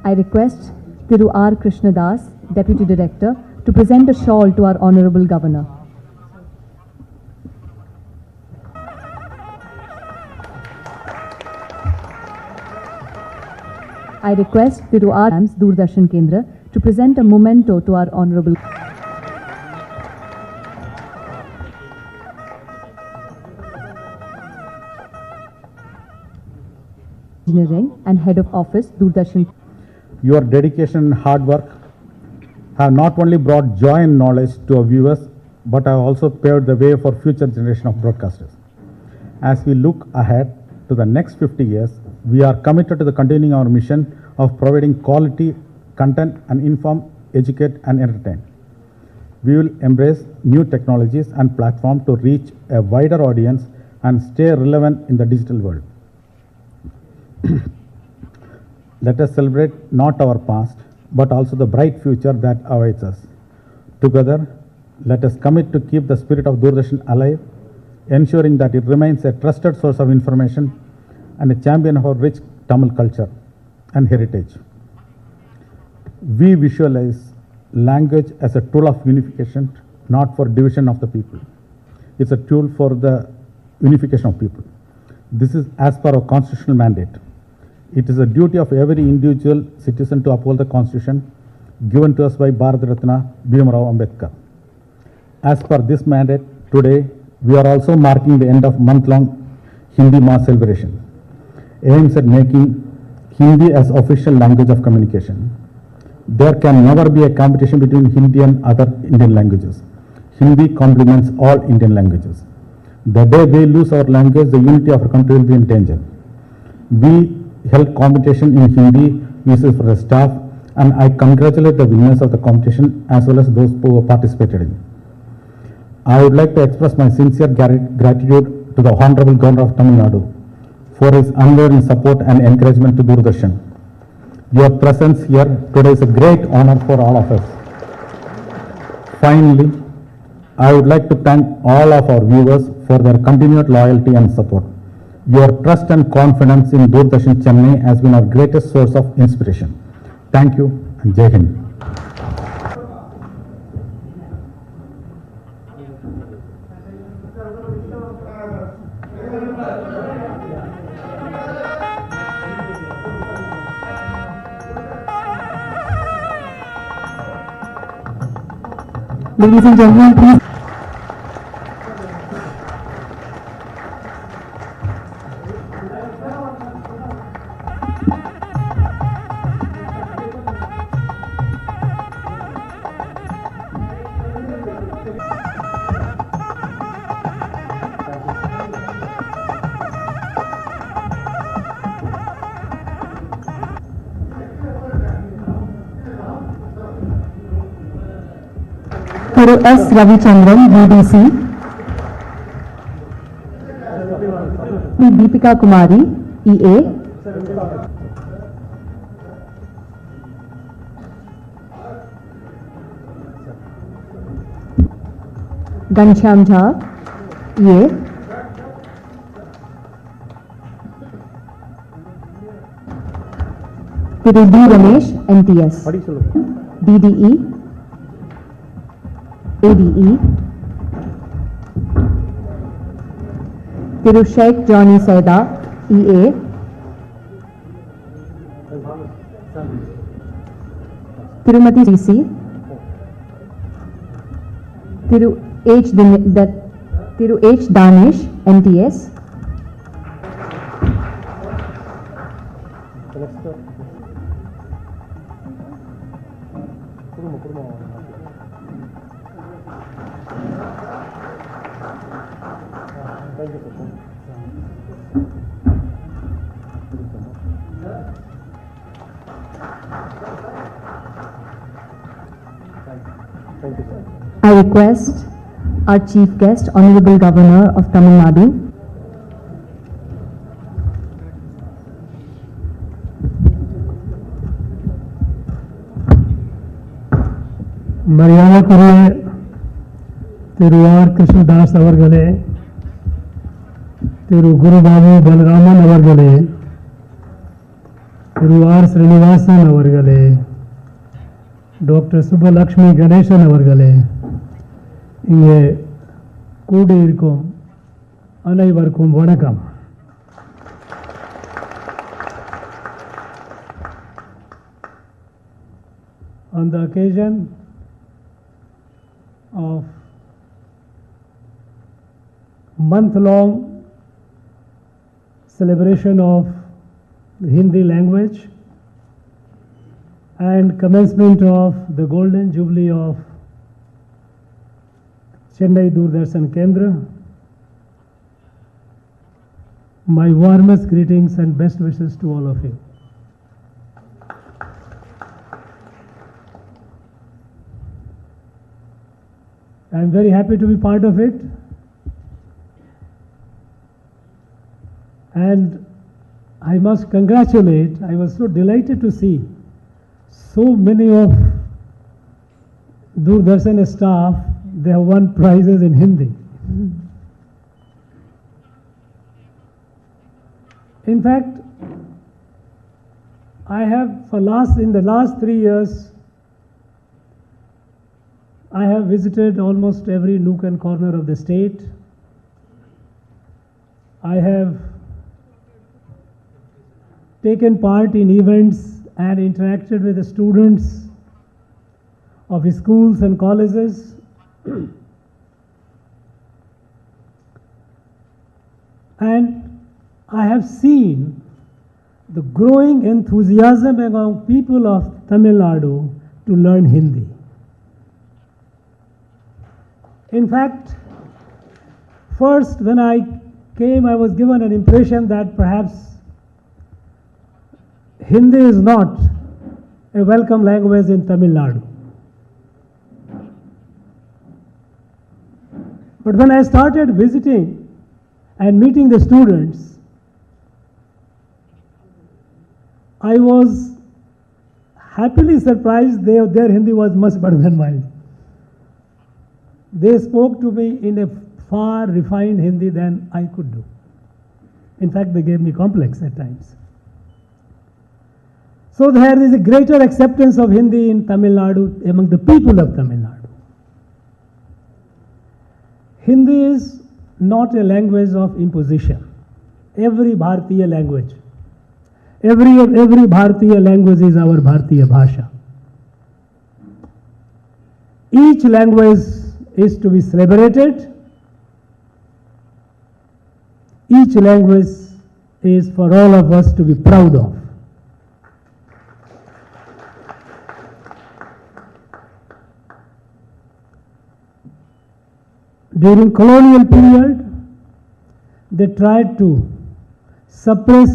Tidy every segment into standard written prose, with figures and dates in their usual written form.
I request Thiru R. Krishnadas, Deputy Director, to present a shawl to our Honorable Governor. I request Thiru R. Doordarshan Kendra to present a memento to our Honorable Engineering and Head of Office, Doordarshan. Your dedication and hard work have not only brought joy and knowledge to our viewers, but have also paved the way for future generation of broadcasters. As we look ahead to the next 50 years, we are committed to the continuing our mission of providing quality content and inform, educate and entertain. We will embrace new technologies and platforms to reach a wider audience and stay relevant in the digital world. Let us celebrate not our past, but also the bright future that awaits us. Together, let us commit to keep the spirit of Doordarshan alive, ensuring that it remains a trusted source of information and a champion of our rich Tamil culture and heritage. We visualize language as a tool of unification, not for division of the people. It's a tool for the unification of people. This is as per our constitutional mandate. It is a duty of every individual citizen to uphold the Constitution given to us by Bharat Ratna Bhim Rao Ambedkar. As per this mandate, today we are also marking the end of month-long Hindi Mass celebration, aims at making Hindi as official language of communication. There can never be a competition between Hindi and other Indian languages. Hindi complements all Indian languages. The day we lose our language, the unity of our country will be in danger. We held competition in Hindi uses for the staff, and I congratulate the winners of the competition as well as those who participated in. I would like to express my sincere gratitude to the Honorable Governor of Tamil Nadu for his unwavering support and encouragement to Doordarshan. Your presence here today is a great honor for all of us. Finally, I would like to thank all of our viewers for their continued loyalty and support. Your trust and confidence in Doordarshan Chennai has been our greatest source of inspiration. Thank you and Jai Hind. Ladies and gentlemen, please. Thiru S. Ravichandran, UDC. Deepika Kumari, EA. Ghanshyam Jha, EA. Thiru D. Ramesh, NTS. DDE. ADE. Thiru Sheikh Johnny Saida, EA. Tirumati CC. Thiru H. Danish, NTS. I request our Chief Guest, Honorable Governor of Tamil Nadu, மரியாதைக்குரிய திரு R Krishnadas அவர்களே, திரு குருபாபு பலராமன் அவர்களே, திரு R Srinivasan அவர்களே, doctor Subbulakshmi Ganesan அவர்களே, இங்கே கூடியிருக்கும் அனைவருக்கும் வணக்கம். On the occasion of month-long celebration of the Hindi language and commencement of the Golden Jubilee of Chennai Doordarshan Kendra, my warmest greetings and best wishes to all of you. I am very happy to be part of it, and I must congratulate, I was so delighted to see so many of Doordarshan staff, they have won prizes in Hindi. In fact, I have in the last 3 years, I have visited almost every nook and corner of the state. I have taken part in events and interacted with the students of schools and colleges. And I have seen the growing enthusiasm among people of Tamil Nadu to learn Hindi. In fact, first when I came, I was given an impression that perhaps Hindi is not a welcome language in Tamil Nadu. But when I started visiting and meeting the students, I was happily surprised their Hindi was much better than mine. They spoke to me in a far refined Hindi than I could do. In fact, they gave me complex at times. So there is a greater acceptance of Hindi in Tamil Nadu among the people of Tamil Nadu. Hindi is not a language of imposition. Every Bharatiya language, every Bharatiya language is our Bharatiya Bhasha. Each language is to be celebrated. Each language is for all of us to be proud of. During colonial period, they tried to suppress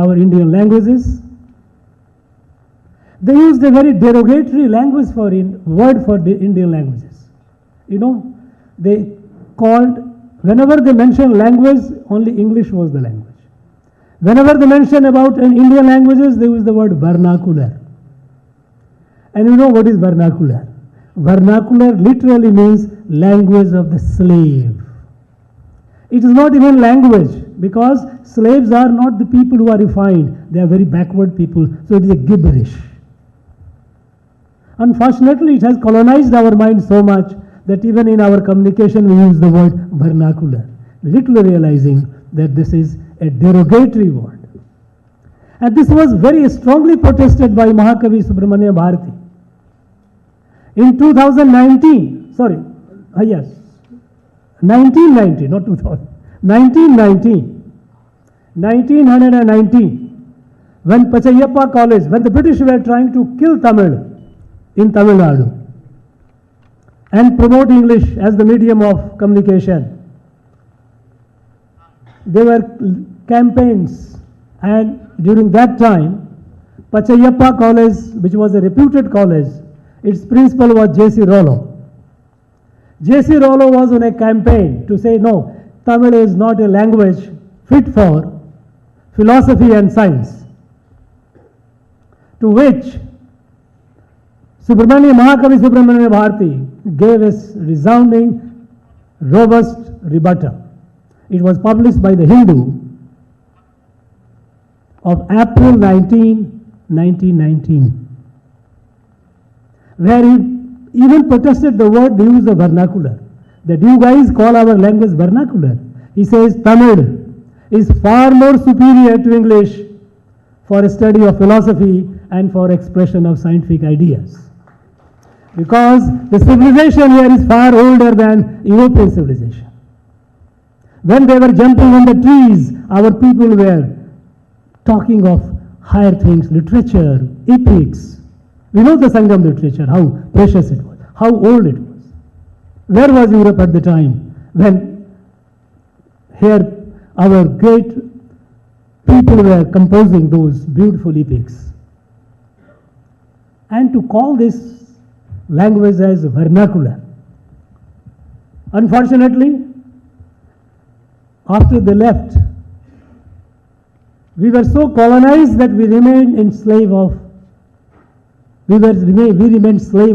our Indian languages. They used a very derogatory language word for the Indian languages. You know, they called, whenever they mentioned language, only English was the language. Whenever they mention about Indian languages, they use the word vernacular. And you know what is vernacular? Vernacular literally means language of the slave. It is not even language, because slaves are not the people who are refined. They are very backward people, so it is a gibberish. Unfortunately, it has colonized our mind so much that even in our communication we use the word vernacular, little realizing that this is a derogatory word. And this was very strongly protested by Mahakavi Subramanya Bharati. In 2019, 1990, not 2000, 1919, when Pachayappa College, when the British were trying to kill Tamil in Tamil Nadu and promote English as the medium of communication, there were campaigns, and during that time, Pachayappa College, which was a reputed college, its principal was J.C. Rollo. J.C. Rollo was on a campaign to say, no, Tamil is not a language fit for philosophy and science. To which Mahakavi Subramanya Bharati gave a resounding, robust rebuttal. It was published by the Hindu of April 1919, where he even protested the word they use of vernacular. That you guys call our language vernacular. He says Tamil is far more superior to English for a study of philosophy and for expression of scientific ideas. Because the civilization here is far older than European civilization. When they were jumping on the trees, our people were talking of higher things, literature, epics. We know the Sangam literature, how precious it was, how old it was. Where was Europe at the time when here our great people were composing those beautiful epics? And to call this language as vernacular. Unfortunately, after they left, we were so colonized that we remained slave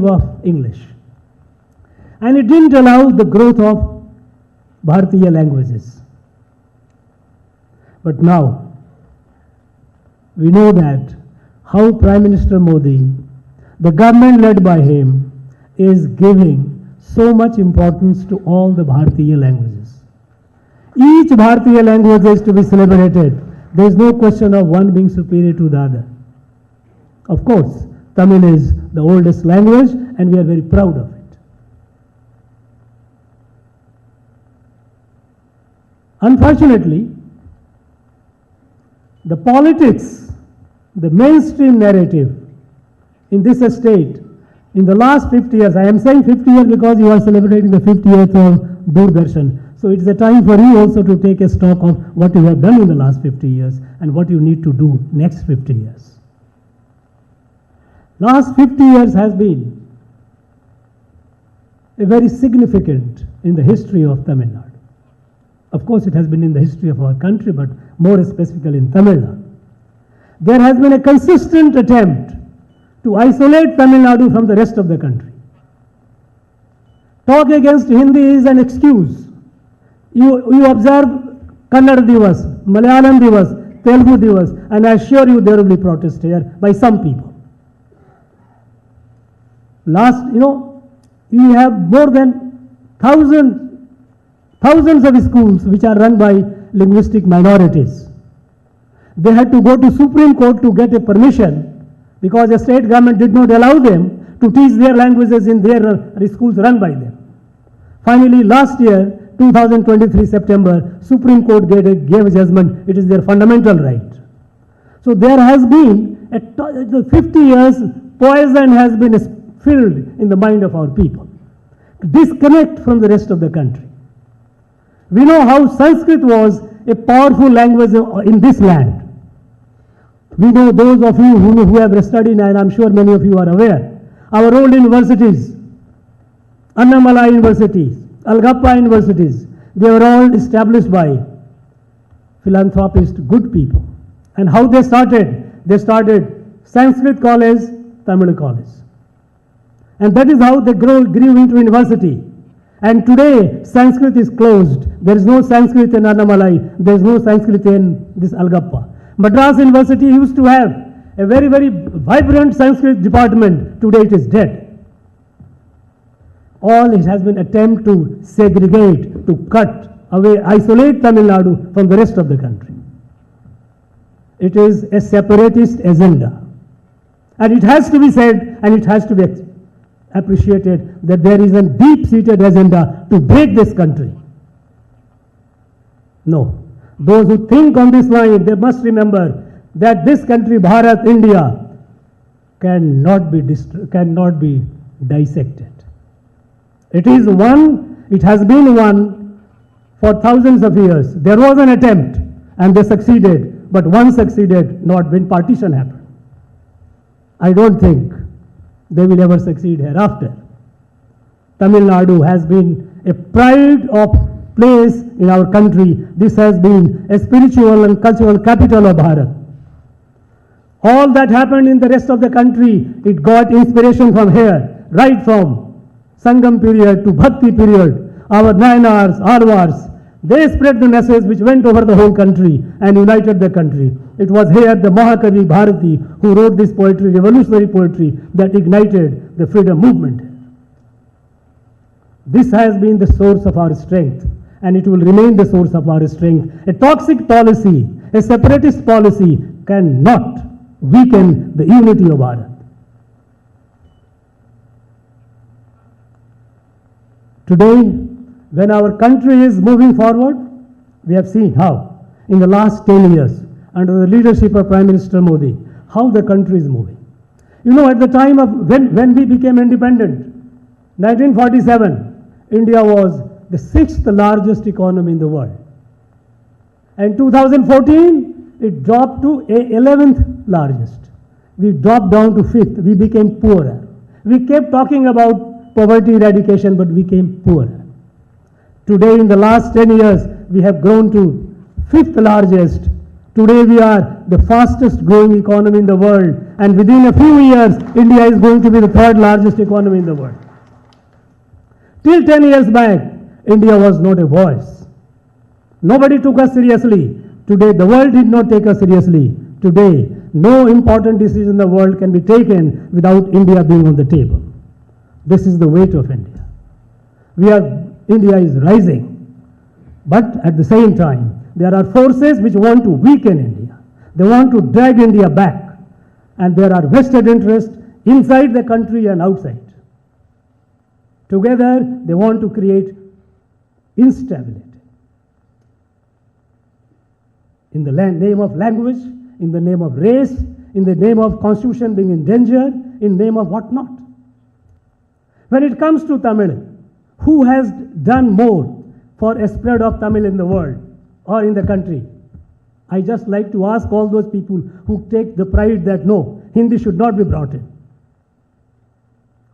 of English. And it didn't allow the growth of Bharatiya languages. But now, we know that how Prime Minister Modi, the government led by him, is giving so much importance to all the Bharatiya languages. Each Bharatiya language is to be celebrated. There is no question of one being superior to the other. Of course, Tamil is the oldest language and we are very proud of it. Unfortunately, the politics, the mainstream narrative in this state, in the last 50 years, I am saying 50 years because you are celebrating the 50th of Doordarshan. So it's a time for you also to take a stock of what you have done in the last 50 years and what you need to do next 50 years. Last 50 years has been a very significant in the history of Tamil Nadu. Of course, it has been in the history of our country, but more specifically in Tamil Nadu. There has been a consistent attempt to isolate Tamil Nadu from the rest of the country. Talk against Hindi is an excuse. You observe Kannada Divas, Malayalam Divas, Telugu Divas, and I assure you there will be protest here by some people. You have more than thousands of schools which are run by linguistic minorities. They had to go to Supreme Court to get a permission because the state government did not allow them to teach their languages in their schools run by them. Finally, last year, 2023 September, Supreme Court gave a judgment. It is their fundamental right. So there has been, 50 years, poison has been filled in the mind of our people. Disconnect from the rest of the country. We know how Sanskrit was a powerful language in this land. We know those of you who have studied, and I'm sure many of you are aware, our old universities, Annamalai universities, Algappa universities, they were all established by philanthropist, good people. And how they started? They started Sanskrit college, Tamil college. And that is how they grew into university. And today, Sanskrit is closed. There is no Sanskrit in Annamalai. There is no Sanskrit in this Algappa. Madras University used to have a very, very vibrant Sanskrit department. Today it is dead. All it has been attempt to segregate, to cut away, isolate Tamil Nadu from the rest of the country. It is a separatist agenda. And it has to be said, and it has to be appreciated, that there is a deep-seated agenda to break this country. No. Those who think on this line, they must remember that this country, Bharat, India, cannot be dissected. It is one, it has been one for thousands of years. There was an attempt and they succeeded, but one succeeded not when partition happened. I don't think they will ever succeed hereafter. Tamil Nadu has been a pride of place in our country. This has been a spiritual and cultural capital of Bharat. All that happened in the rest of the country, it got inspiration from here, right from Sangam period to Bhakti period. Our Nayanars, Alvars, They spread the message which went over the whole country and united the country. It was here the Mahakavi Bharati who wrote this poetry, revolutionary poetry, that ignited the freedom movement. This has been the source of our strength, and it will remain the source of our strength. A toxic policy, a separatist policy cannot weaken the unity of Bharat. Today, when our country is moving forward, we have seen how, in the last 10 years, under the leadership of Prime Minister Modi, how the country is moving. You know, at the time of when we became independent, 1947, India was the 6th largest economy in the world. And 2014, it dropped to 11th largest. We dropped down to 5th. We became poorer. We kept talking about poverty eradication, but we became poorer. Today, in the last 10 years, we have grown to 5th largest. Today, we are the fastest growing economy in the world. And within a few years, India is going to be the 3rd largest economy in the world. Till 10 years back, India was not a voice. Nobody took us seriously. Today, the world did not take us seriously. Today, no important decision in the world can be taken without India being on the table. This is the weight of India. India is rising. But at the same time, there are forces which want to weaken India. They want to drag India back. And there are vested interests inside the country and outside. Together, they want to create instability. In the name of language, in the name of race, in the name of constitution being in danger, in the name of what not. When it comes to Tamil, who has done more for a spread of Tamil in the world or in the country? I just like to ask all those people who take the pride that no, Hindi should not be brought in.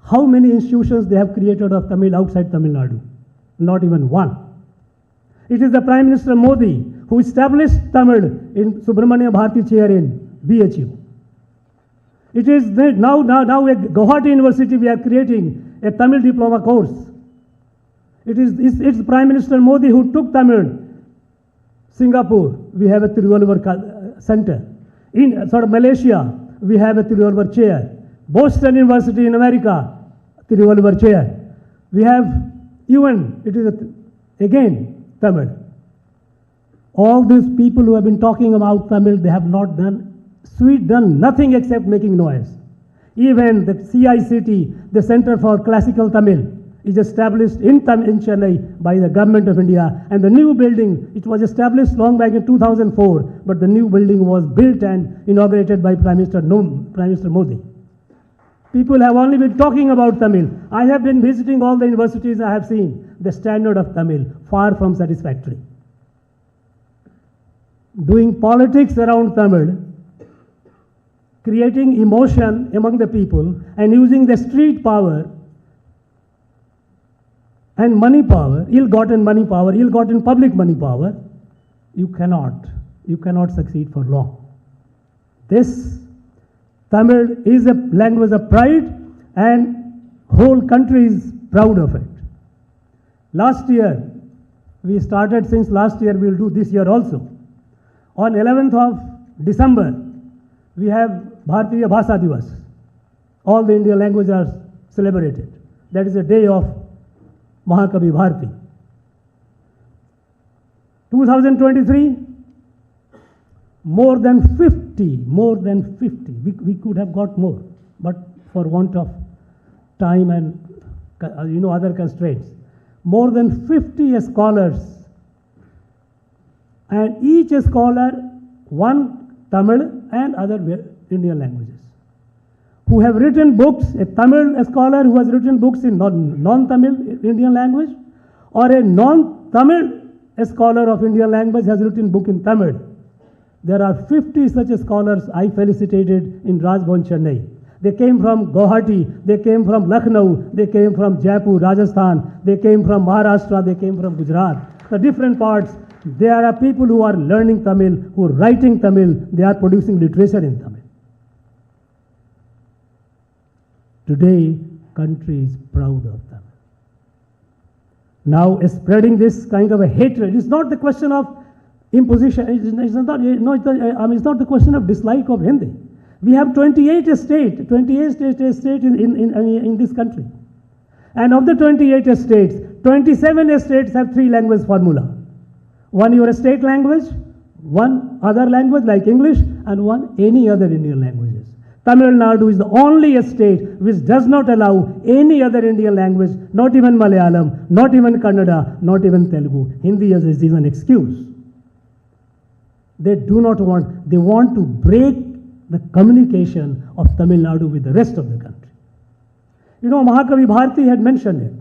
How many institutions they have created of Tamil outside Tamil Nadu? Not even one. It is the Prime Minister Modi who established Tamil in Subramania Bharati Chair in BHU. It is now at Guwahati University we are creating a Tamil diploma course. It's Prime Minister Modi who took Tamil. Singapore, we have a Tiruvallur Center. In Malaysia, we have a Tiruvallur Chair. Boston University in America, Tiruvallur Chair. We have UN, it is again Tamil. All these people who have been talking about Tamil, they have not done nothing except making noise. Even the CICT, the Center for Classical Tamil, is established in Chennai by the Government of India. And the new building, it was established long back in 2004, but the new building was built and inaugurated by Prime Minister Modi. People have only been talking about Tamil. I have been visiting all the universities. I have seen the standard of Tamil far from satisfactory. Doing politics around Tamil, creating emotion among the people, and using the street power and money power, ill-gotten money power, ill-gotten public money power, you cannot succeed for long. This Tamil is a language of pride, and whole country is proud of it. Last year, we started, since last year we will do this year also. On 11th of December, we have Bharatiya Bhasha Divas. All the Indian languages are celebrated. That is the day of Mahakavi Bharati. 2023, more than 50. We could have got more, but for want of time and other constraints. More than 50 scholars, and each scholar one Tamil and other Indian languages, who have written books, a Tamil scholar who has written books in non-Tamil Indian language, or a non-Tamil scholar of Indian language has written book in Tamil. There are 50 such scholars I felicitated in Rajbhavan, Chennai. They came from Guwahati, they came from Lucknow, they came from Jaipur, Rajasthan, they came from Maharashtra, they came from Gujarat. The different parts, there are people who are learning Tamil, who are writing Tamil, they are producing literature in Tamil. Today, country is proud of Tamil. now spreading this kind of a hatred. It's not the question of imposition. It's not the question of dislike of Hindi. We have 28 states in this country. And of the 28 states, 27 states have 3 language formula. One your state language, one other language like English, and one any other Indian languages. Tamil Nadu is the only state which does not allow any other Indian language, not even Malayalam, not even Kannada, not even Telugu. Hindi is an excuse. They do not want, they want to break the communication of Tamil Nadu with the rest of the country. You know, Mahakavi Bharati had mentioned it.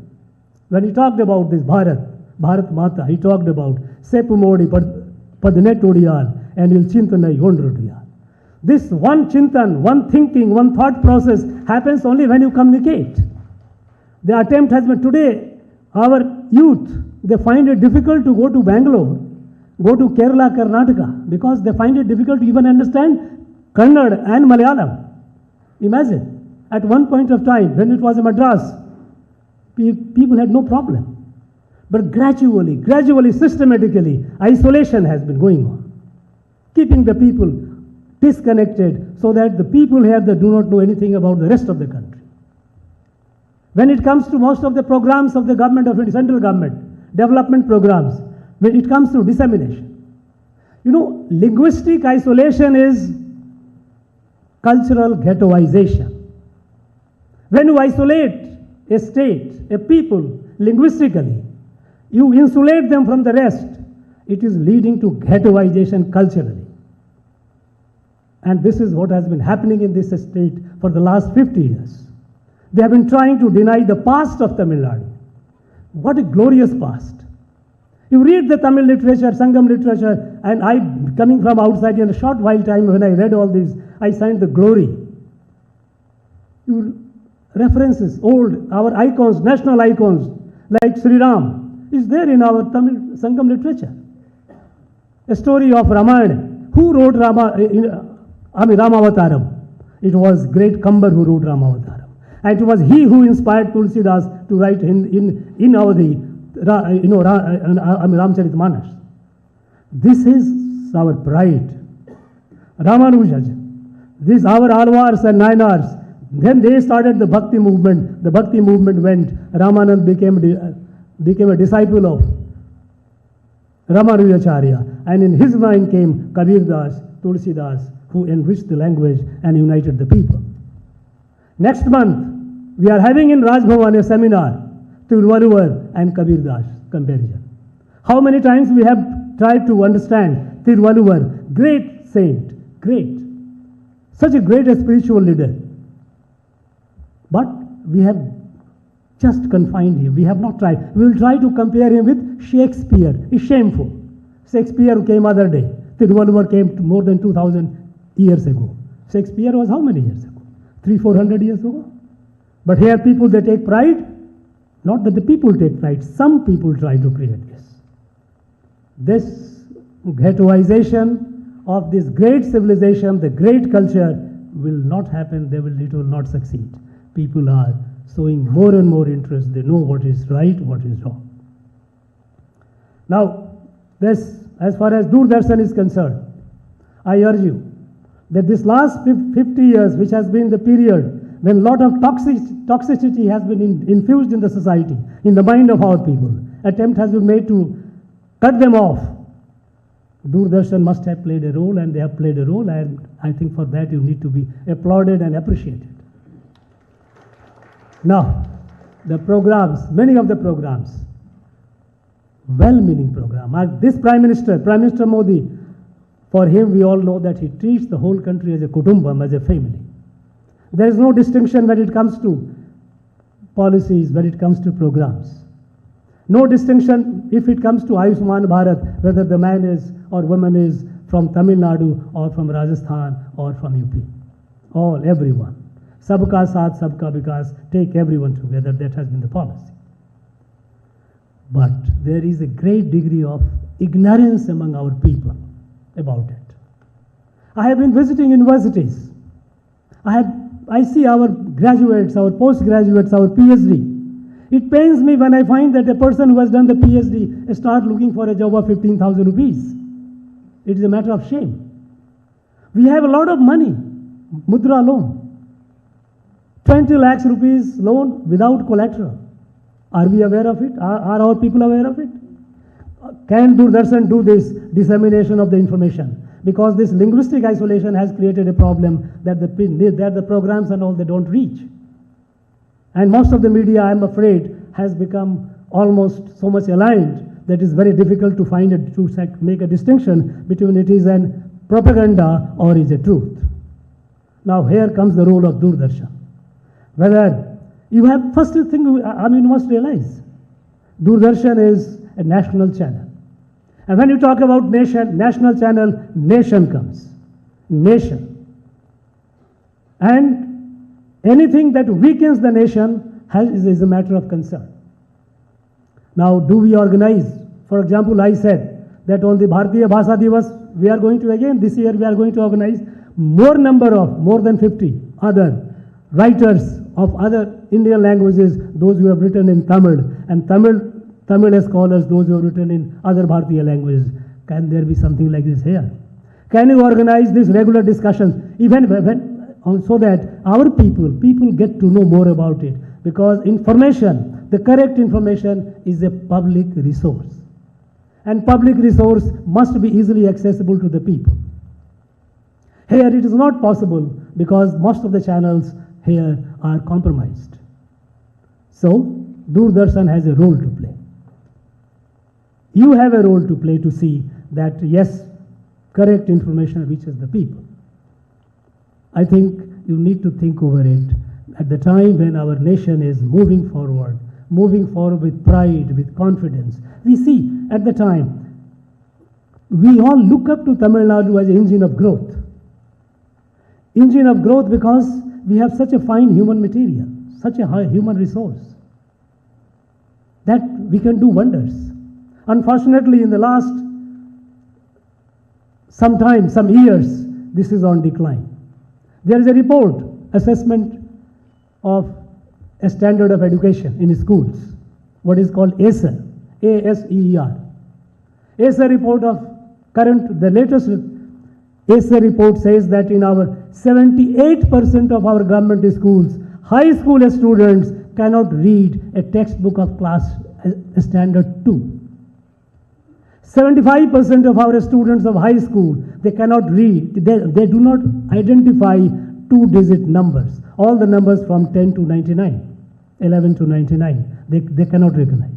When he talked about this Bharat Mata, he talked about Sepu Modi Padne Todiyal and Il Chintanai Yondrodiyal. This one chintan, one thinking, one thought process happens only when you communicate. The attempt has been today, our youth, they find it difficult to go to Bangalore, go to Kerala, Karnataka, because they find it difficult to even understand Kannada and Malayalam. Imagine, at one point of time, when it was in Madras, people had no problem. But gradually, systematically, isolation has been going on, keeping the people disconnected so that the people here they do not know anything about the rest of the country. When it comes to most of the programs of the government, of the central government, development programs, when it comes to dissemination, you know, linguistic isolation is cultural ghettoization. When you isolate a state, a people, linguistically, you insulate them from the rest, it is leading to ghettoization culturally. And this is what has been happening in this state for the last 50 years. They have been trying to deny the past of Tamil Nadu. What a glorious past. You read the Tamil literature, Sangam literature, and I, coming from outside in a short while time when I read all these, I signed the glory. References, old, our icons, national icons, like Sri Ram, is there in our Tamil Sangam literature. A story of Ramayana. Who wrote Ramavataram? It was great Kambar who wrote Ramavataram. And it was he who inspired Tulsidas to write in Avadhi, Ramcharitmanas. This is our pride. Ramanuja, these our Alvars and Nainars, then they started the Bhakti movement. The Bhakti movement went. Ramanand became a disciple of Ramanujacharya. And in his line came Kabir Das, Tulsidas, who enriched the language and united the people. Next month, we are having in Raj Bhavan a seminar, Tiruvalluvar and Kabir Das comparison. How many times we have tried to understand Tiruvalluvar, great saint, great, such a great spiritual leader. But we have just confined him. We have not tried. We will try to compare him with Shakespeare. It's shameful. Shakespeare came other day. Tiruvalluvar came more than 2000 years ago. Shakespeare was how many years ago? 300-400 years ago? But here people, they take pride. Not that the people take pride. Some people try to create this. This ghettoization of this great civilization, the great culture, will not happen. It will not succeed. People are showing more and more interest. They know what is right, what is wrong. Now, this, as far as Doordarshan is concerned, I urge you that this last 50 years, which has been the period when a lot of toxicity has been infused in the society, in the mind of our people, attempt has been made to cut them off. Doordarshan must have played a role, and they have played a role, and I think for that you need to be applauded and appreciated. Now, the programs, many of the programs, well-meaning program. This Prime Minister Modi, for him we all know that he treats the whole country as a kutumbam, as a family. There is no distinction when it comes to policies, when it comes to programs. No distinction if it comes to Ayushman Bharat, whether the man is or woman is from Tamil Nadu or from Rajasthan or from UP. Everyone. Sabka Saath, Sabka Vikas, take everyone together. That has been the policy. But there is a great degree of ignorance among our people about it. I have been visiting universities. I see our graduates, our postgraduates, our PhD. It pains me when I find that a person who has done the PhD start looking for a job of 15,000 rupees. It is a matter of shame. We have a lot of money, Mudra loan, 20 lakhs rupees loan without collateral. Are we aware of it? Are our people aware of it? Can Doordarshan do this dissemination of the information? Because this linguistic isolation has created a problem that the programs and all, they don't reach. And most of the media, I'm afraid, has become almost so much aligned that it's very difficult to make a distinction between it is an propaganda or is a truth. Now here comes the role of Doordarshan. Whether you have, first thing, you must realize, Doordarshan is a national channel. And when you talk about national channel, nation comes. Nation. And anything that weakens the nation is a matter of concern. Now, do we organize? For example, I said that on the Bharatiya Bhasha Divas, we are going to again, this year we are going to organize more than 50 other writers of other Indian languages, those who have written in Tamil, and Tamil scholars, those who have written in other Bharatiya languages. Can there be something like this here? Can you organize these regular discussions, even so that our people get to know more about it? Because information, the correct information, is a public resource. And public resource must be easily accessible to the people. Here it is not possible because most of the channels here are compromised. So, Doordarshan has a role to play. You have a role to play to see that, yes, correct information reaches the people. I think you need to think over it at the time when our nation is moving forward with pride, with confidence. We see at the time, we all look up to Tamil Nadu as an engine of growth. Engine of growth because we have such a fine human material, such a high human resource, that we can do wonders. Unfortunately, in the last some years, this is on decline. There is a report, assessment of a standard of education in schools, what is called ASER, A-S-E-E-R. ASER report the latest ASER report says that in our 78% of our government schools, high school students cannot read a textbook of class standard 2. 75% of our students of high school, they cannot read, they do not identify two-digit numbers. All the numbers from 10 to 99, 11 to 99, they cannot recognize.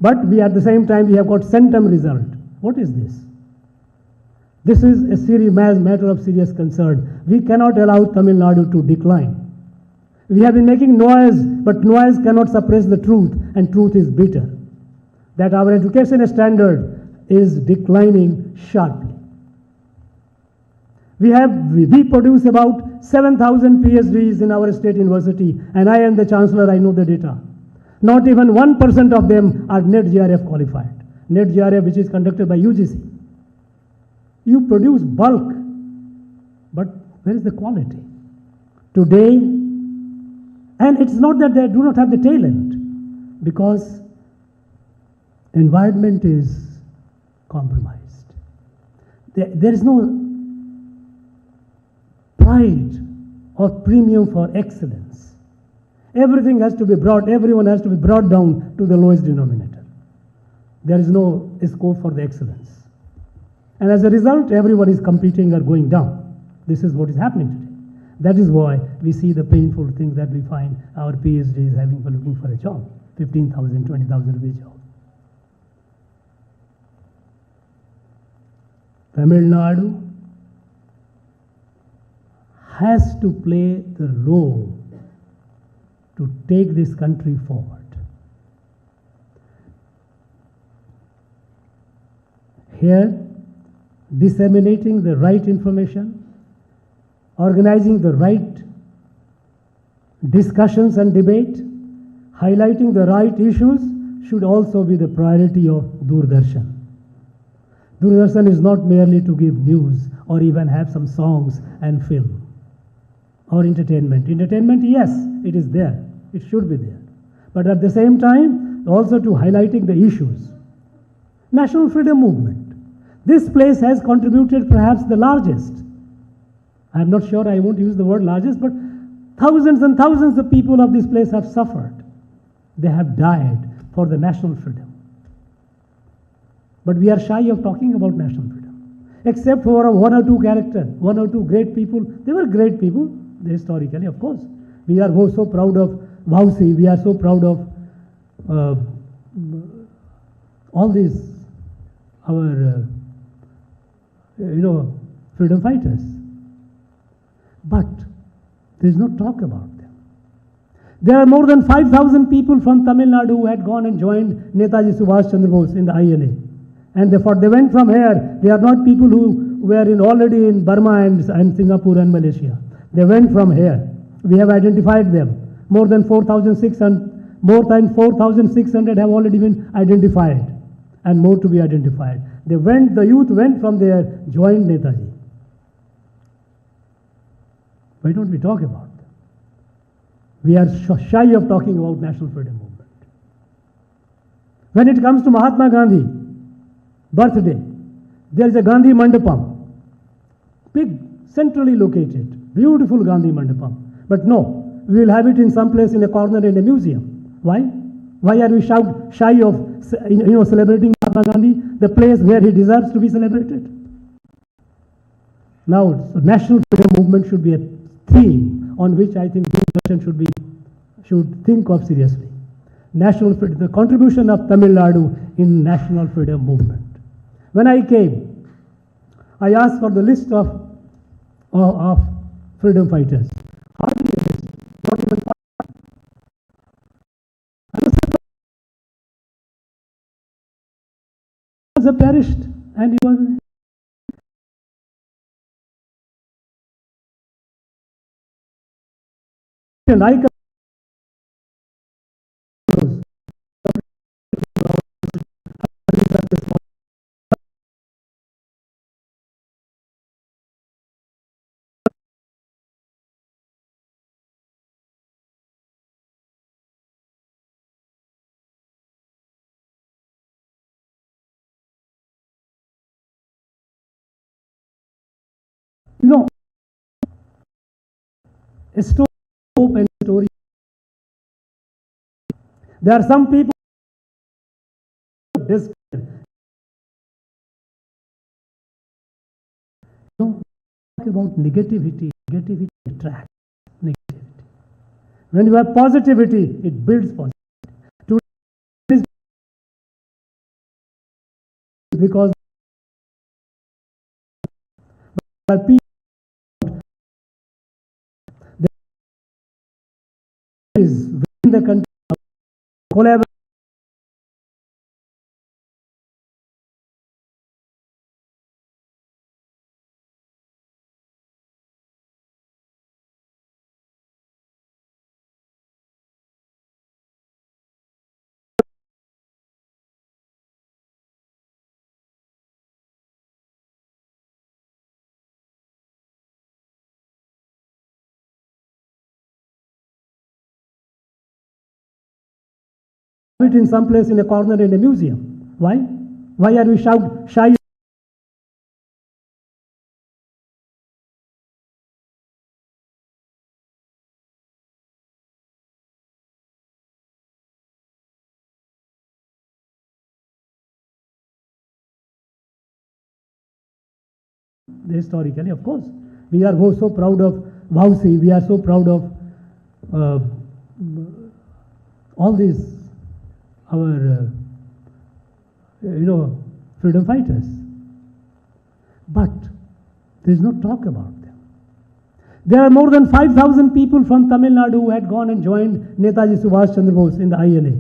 But we at the same time, we have got centum result. What is this? This is a serious matter of serious concern. We cannot allow Tamil Nadu to decline. We have been making noise, but noise cannot suppress the truth, and truth is bitter. That our education standard is declining sharply. We produce about 7,000 PhDs in our state university, and I am the chancellor, I know the data. Not even 1% of them are NET JRF qualified. NET JRF, which is conducted by UGC. You produce bulk, but where is the quality? Today, and it's not that they do not have the talent, because environment is compromised. There is no pride or premium for excellence. Everything has to be everyone has to be brought down to the lowest denominator. There is no scope for the excellence. And as a result, everyone is competing or going down. This is what is happening today. That is why we see the painful thing that we find our PhDs having for looking for a job, 15,000, 20,000 rupee job. Tamil Nadu has to play the role to take this country forward. Here, disseminating the right information, organizing the right discussions and debate, highlighting the right issues should also be the priority of Doordarshan. Doordarshan is not merely to give news or even have some songs and film or entertainment. Entertainment, yes, it is there. It should be there. but at the same time also to highlighting the issues. National freedom movement. This place has contributed perhaps the largest. I am not sure, I won't use the word largest, but thousands and thousands of people of this place have suffered. They have died for the national freedom. But we are shy of talking about national freedom. Except for one or two characters, one or two great people. They were great people, historically, of course. We are so proud of Vausi, we are so proud of all these, our, freedom fighters. But there is no talk about them. There are more than 5,000 people from Tamil Nadu who had gone and joined Netaji Subhash Chandra Bose in the INA. And therefore they went from here. They are not people who were already in Burma and Singapore and Malaysia. They went from here. We have identified them. More than 4,600 have already been identified, and more to be identified. The youth went from there, joined Netaji. Why don't we talk about them? We are shy of talking about national freedom movement. When it comes to Mahatma Gandhi birthday, there is a Gandhi Mandapam, big, centrally located, beautiful Gandhi Mandapam. But no, we will have it in some place in a corner in a museum. Why? Why are we shy of celebrating Mahatma Gandhi, the place where he deserves to be celebrated? Now, so national freedom movement should be a theme on which I think Doordarshan should think of seriously. National freedom, the contribution of Tamil Nadu in national freedom movement. When I came, I asked for the list of freedom fighters. Hardly a list, not even one. He was perished, and he was. And I a story of hope and story. There are some people despair. Don't talk about negativity. Negativity attracts negativity. When you have positivity, it builds positivity. Today, because people is within the country collaborate. It in some place in a corner in a museum. Why? Why are we shy? Historically, of course, we are so proud of Vausi. We are so proud of all these, our, freedom fighters. But there is no talk about them. There are more than 5,000 people from Tamil Nadu who had gone and joined Netaji Subhash Chandra Bose in the INA.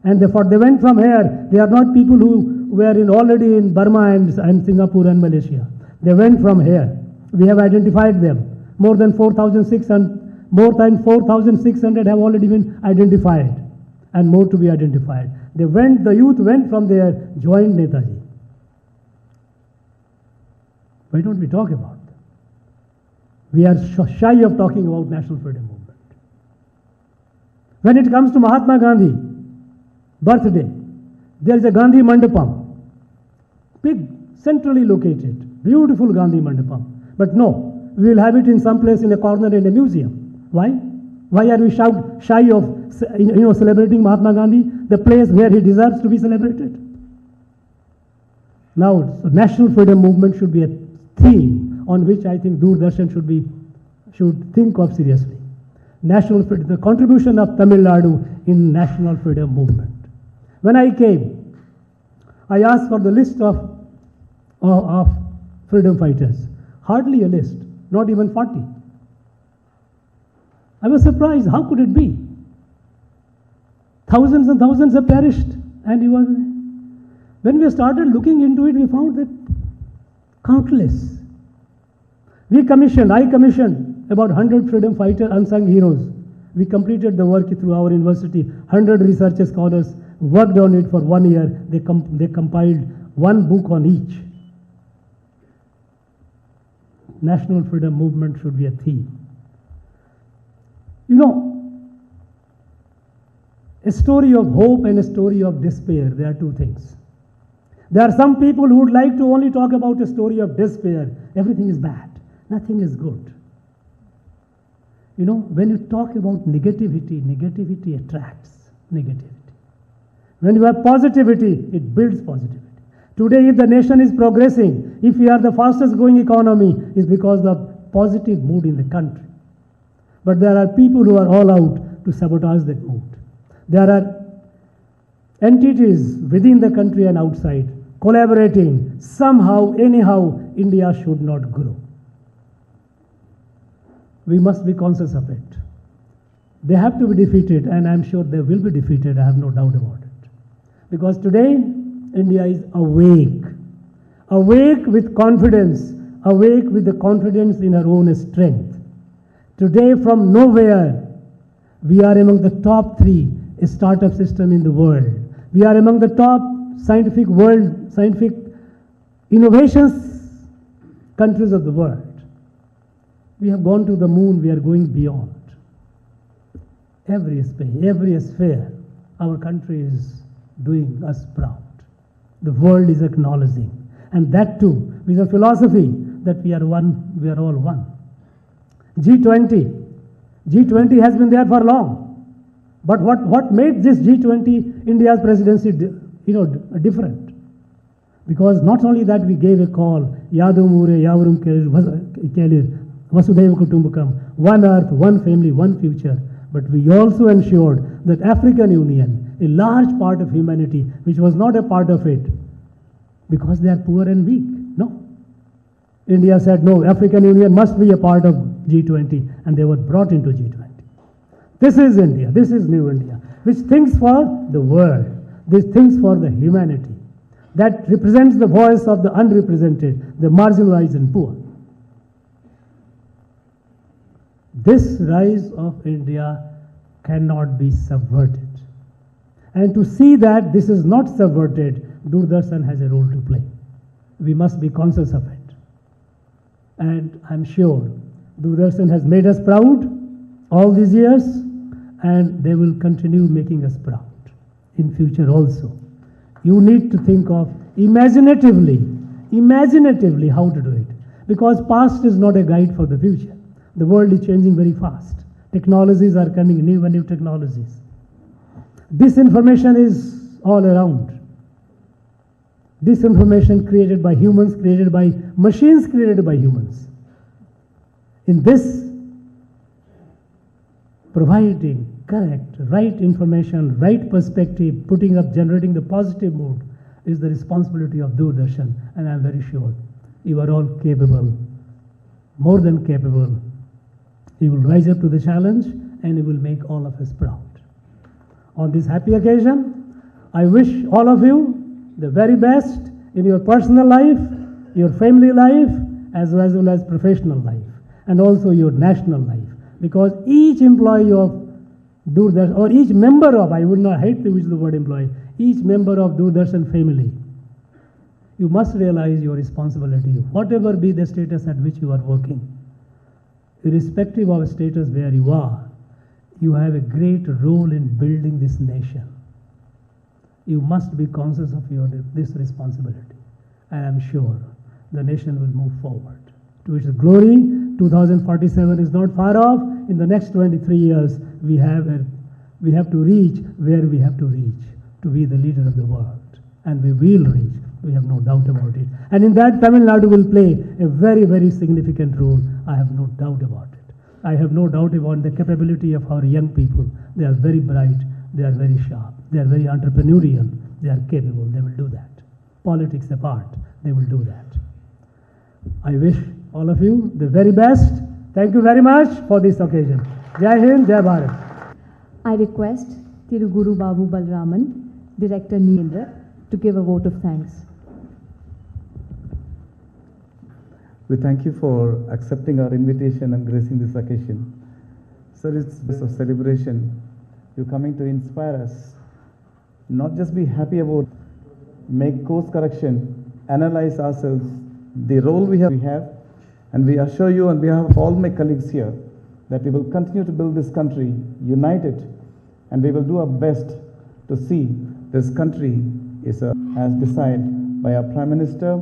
And therefore they went from here. They are not people who were already in Burma and Singapore and Malaysia. They went from here. We have identified them. More than 4,600 have already been identified, and more to be identified. The youth went from there, joined Netaji. Why don't we talk about them? We are shy of talking about national freedom movement. When it comes to Mahatma Gandhi birthday, there is a Gandhi Mandapam, big, centrally located, beautiful Gandhi Mandapam. But no, we will have it in some place in a corner in a museum. Why? Why are we shy of celebrating Mahatma Gandhi, the place where he deserves to be celebrated? Now, so National Freedom Movement should be a theme on which I think Doordarshan should think of seriously. The contribution of Tamil Nadu in National Freedom Movement. When I came, I asked for the list of freedom fighters. Hardly a list, not even 40. I was surprised, how could it be? Thousands and thousands have perished, and when we started looking into it, we found that countless. I commissioned about 100 freedom fighter unsung heroes. We completed the work through our university. 100 research scholars worked on it for 1 year. They compiled one book on each. National Freedom Movement should be a theme. A story of hope and a story of despair, they are two things. There are some people who would like to only talk about a story of despair. Everything is bad. Nothing is good. When you talk about negativity attracts negativity. When you have positivity, it builds positivity. Today, if the nation is progressing, if we are the fastest growing economy, it's because of the positive mood in the country. But there are people who are all out to sabotage that mood. There are entities within the country and outside collaborating. Somehow, anyhow, India should not grow. We must be conscious of it. They have to be defeated, and I'm sure they will be defeated, I have no doubt about it. Because today, India is awake. Awake with confidence. Awake with the confidence in our own strength. Today, from nowhere, we are among the top 3 startup system in the world. We are among the top scientific innovations countries of the world. We have gone to the moon, we are going beyond. Every sphere, our country is doing us proud. The world is acknowledging. And that too, with a philosophy that we are one, we are all one. G20 has been there for long. But what made this G20 India's presidency different? Because not only that we gave a call, Yadumure Yavarum Kelir, Vasudhaiva Kutumbakam, one earth, one family, one future. But we also ensured that African Union, a large part of humanity, which was not a part of it, because they are poor and weak. No. India said, no, African Union must be a part of G20, and they were brought into G20. This is India, this is New India, which thinks for the world, this thinks for the humanity, that represents the voice of the unrepresented, the marginalized and poor. This rise of India cannot be subverted. And to see that this is not subverted, Doordarshan has a role to play. We must be conscious of it. And I'm sure Doordarshan has made us proud all these years, and they will continue making us proud in future also. You need to think of imaginatively how to do it. Because past is not a guide for the future. The world is changing very fast. Technologies are coming, new technologies. Disinformation is all around. Disinformation created by humans, created by machines, created by humans. In this, providing correct, right information, right perspective, generating the positive mood is the responsibility of Doordarshan, and I'm very sure you are all capable, more than capable. You will rise up to the challenge, and you will make all of us proud. On this happy occasion, I wish all of you the very best in your personal life, your family life, as well as professional life, and also your national life. Because each employee of Doordarshan, or each member of, I would not hate to use the word employee, each member of Doordarshan family, you must realize your responsibility, whatever be the status at which you are working. Irrespective of status where you are, you have a great role in building this nation. You must be conscious of this responsibility. And I'm sure the nation will move forward to its glory. 2047 is not far off. In the next 23 years, we have to reach where we have to reach to be the leader of the world. And we will reach. We have no doubt about it. And in that, Tamil Nadu will play a very, very significant role. I have no doubt about it. I have no doubt about the capability of our young people. They are very bright. They are very sharp. They are very entrepreneurial. They are capable. They will do that. Politics apart, they will do that. I wish all of you the very best. Thank you very much for this occasion. Jai Hind, Jai Bharat. I request Thiru Guru Babu Balraman, Director Nindra, to give a vote of thanks. We thank you for accepting our invitation and gracing this occasion. Sir, it's a celebration. You're coming to inspire us. Not just be happy about, make course correction, analyze ourselves, the role we have, and we assure you on behalf of all my colleagues here that we will continue to build this country united, and we will do our best to see this country is as decided by our Prime Minister